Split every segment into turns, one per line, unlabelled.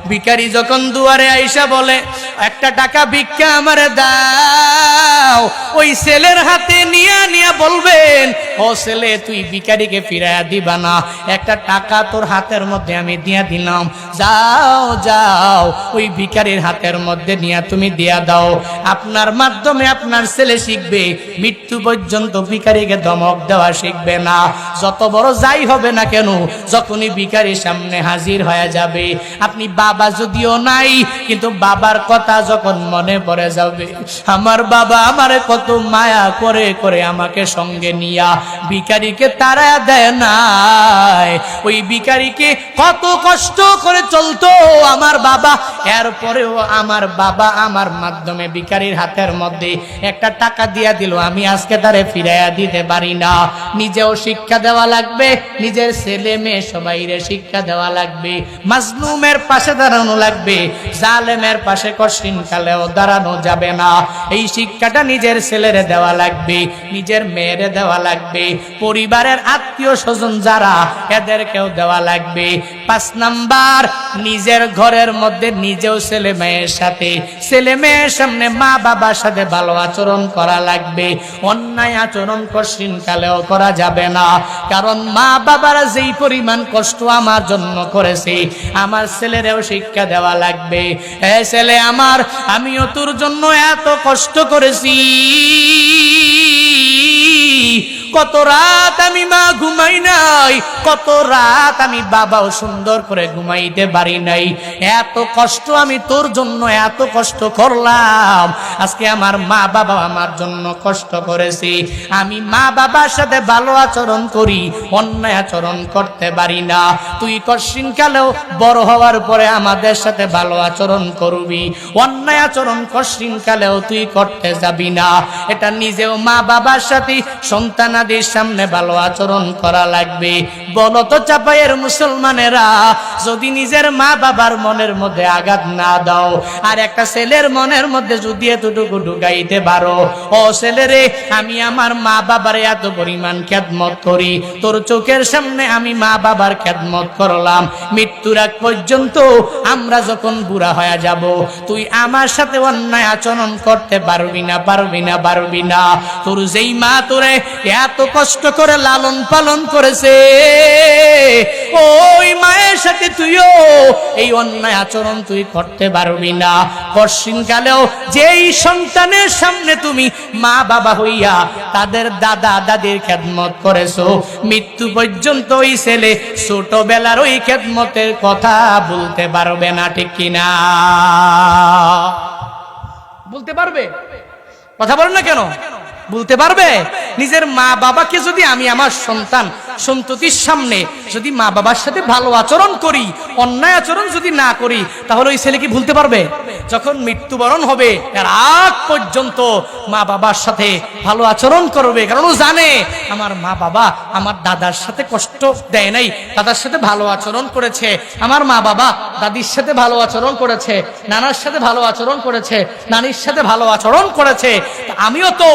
ভিখারি যখন দুয়ারে আইসা বলে একটা টাকা ভিক্ষা আমারে দাও, ওই ছেলের হাতে নিয়ে নিয়ে বলবেন, ও ছেলে তুই ভিখারিকে ফিরাইয়া দিবা না, একটা টাকা তোর হাতের মধ্যে আমি দিয়া দিলাম, যাও যাও ওই ভিখারির হাতের মধ্যে নিয়ে তুমি দিয়া দাও। আপনার মাধ্যমে আপনার ছেলে শিখবে, মৃত্যু পর্যন্ত ভিখারিকে ধমক দেওয়া শিখবে না। যত বড় যাই হবে না কেন, যখনই ভিখারির সামনে হাজির হয়ে যাবে, আপনি বাবা যদিও নাই, কিন্তু বাবার কথা যখন মনে পড়ে যাবে, আমার বাবা আমারে কত মায়া করে করে আমাকে সঙ্গে নিয়া ভিখারিকে তারা দেয় নাই, ওই ভিখারিকে কত কষ্ট করে চলতো আমার বাবা, এরপরেও আমার বাবা আমার মাধ্যমে ভিখারির হাতের মধ্যে একটা টাকা দিয়া দিল, আমি আজকে তারে ফিরাইয়া দিতে পারি না। নিজেও শিক্ষা দেওয়া লাগবে, নিজের ছেলে মেয়ে সবাইরে শিক্ষা দেওয়া লাগবে, মাজলুমের পাশে দাঁড়ানো লাগবে, জালেমের পাশে কঠিন কালেও দাঁড়ানো যাবে না। এই শিক্ষাটা নিজের ছেলেরে দেওয়া লাগবে, নিজের মেয়েরে দেওয়া লাগবে, পরিবারের আত্মীয় স্বজন যারা এদেরকেও দেওয়া লাগবে। 5 নাম্বার, নিজের ঘরের মধ্যে নিজেও ছেলে মেয়ের সাথে, ছেলে মেয়ের সামনে মা বাবার সাথে ভালো আচরণ করা লাগবে। অন্যায় আচরণ কঠিন কালেও করা যাবে না, কারণ মা বাবারা যেই পরিমাণ কষ্ট আমার জন্য করেছে, আমার ছেলেরেও শিক্ষা দেওয়া লাগবে। এ ছেলে আমার, আমিও তোর জন্য এত কষ্ট করেছি, কত রাত আমি মা ঘুমাই নাই, কত রাত আমি বাবাও সুন্দর করে ঘুমাইতে পারি নাই, এত কষ্ট আমি তোর জন্য এত কষ্ট করলাম, আজকে আমার মা বাবা আমার জন্য কষ্ট করেছে, আমি মা বাবার সাথে ভালো আচরণ করি, অন্যায় আচরণ করতে পারি না। তুই কঠিন কালেও বড় হওয়ার পরে আমাদের সাথে ভালো আচরণ করবি, অন্যায় আচরণ কঠিন কালেও তুই করতে যাবি না। এটা নিজেও মা বাবার সাথে সন্তানাদের সামনে ভালো আচরণ করা লাগবে। বলো তো চাপাইয়ের মুসলমানেরা, যদি নিজের মা বাবার মনের মধ্যে আঘাত না দাও, আর একটা ছেলের মনের মধ্যে যদি এতটুকু ঢুকাইতে পারো, ও ছেলেরে আমি আমার মা বাবার এত পরিমাণ খেদমত করি, তোর চোখের সামনে আমি মা বাবার খেদমত করলাম, মৃত্যুর আগ পর্যন্ত আমরা যখন বুড়া হয়ে যাব, তুই আমার সাথে অন্যায় আচরণ করতে পারবি না, পারবি না, পারবি না। তোর যেই মা তোরে এত কষ্ট করে লালন পালন করেছে, ওই মায়ের সাথে তুইও এই অন্যায় আচরণ তুই করতে পারবি না। কঠিন কালেও যেই সন্তানের সামনে তুমি মা বাবা হইয়া তাদের দাদা দাদির খেদমত করেছো, মৃত্যু পর্যন্ত ওই ছেলে ছোটবেলার ওই খেদমতের কথা বলতে পারবে না, ঠিক কিনা? বলতে পারবে? কথা বলেন না কেন? বলতে পারবে? নিজের মা বাবাকে যদি আমি আমার সন্তান সন্ততির সামনে যদি মা বাবার সাথে ভালো আচরণ করি, অন্যায় আচরণ যদি না করি, তাহলে ওই ছেলে কি ভুলতে পারবে? যখন মৃত্যুবরণ হবে তার আগ পর্যন্ত মা বাবার সাথে ভালো আচরণ করবে, কারণ ও জানে আমার মা বাবা আমার দাদার সাথে কষ্ট দেয় নাই, দাদার সাথে ভালো আচরণ করেছে, আমার মা বাবা দাদির সাথে ভালো আচরণ করেছে, নানার সাথে ভালো আচরণ করেছে, নানির সাথে ভালো আচরণ করেছে, আমিও তো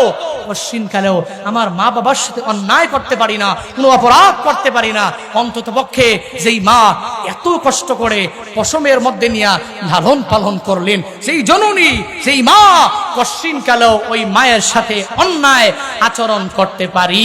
কঠিনকালেও আমার মা বাবার সাথে অন্যায় করতে পারি না, কোনো অপরাধ করতে পারি না। অন্তত পক্ষে যেই মা এত কষ্ট করে পশমের মধ্যে নিয়ে লালন পালন করলেন, সেই জননী, সেই মা, কঠিনকালেও ওই মায়ের সাথে অন্যায় আচরণ করতে পারি